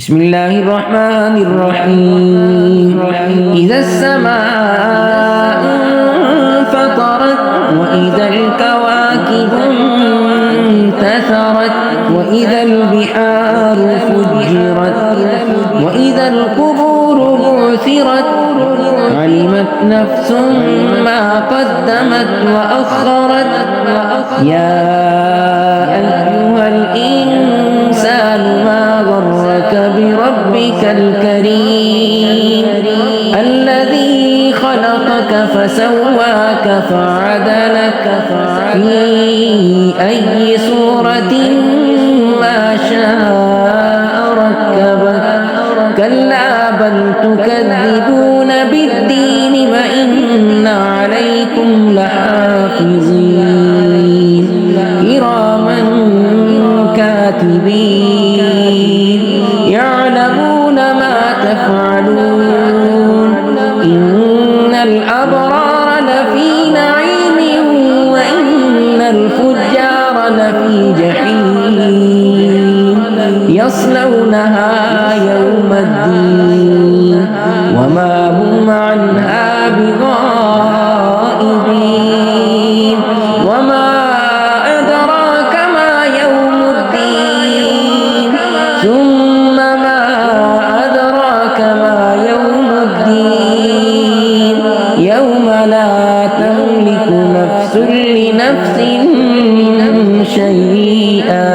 بسم الله الرحمن الرحيم إذا السماء انفطرت وإذا الكواكب انتثرت وإذا البحار فجرت وإذا القبور بعثرت علمت نفس ما قدمت وأخرت يا أيها الإنسان ما غرك بربك الكريم الذي خلقك فسواك فعدلك في أي صورة ما شاء ركبك كلا بل تكذبون بالدين وإن عليكم لحافظين كراما كاتبين يعلمون ما تفعلون إن الأبرار لفي نعيم وإن الفجار لفي جحيم يصلونها يوم الدين وما هم عنها بغائبين وما أدراك ما يوم الدين ثم ما أدراك ما يوم الدين يوم لا تملك نفس لنفس شيئا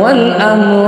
والأمر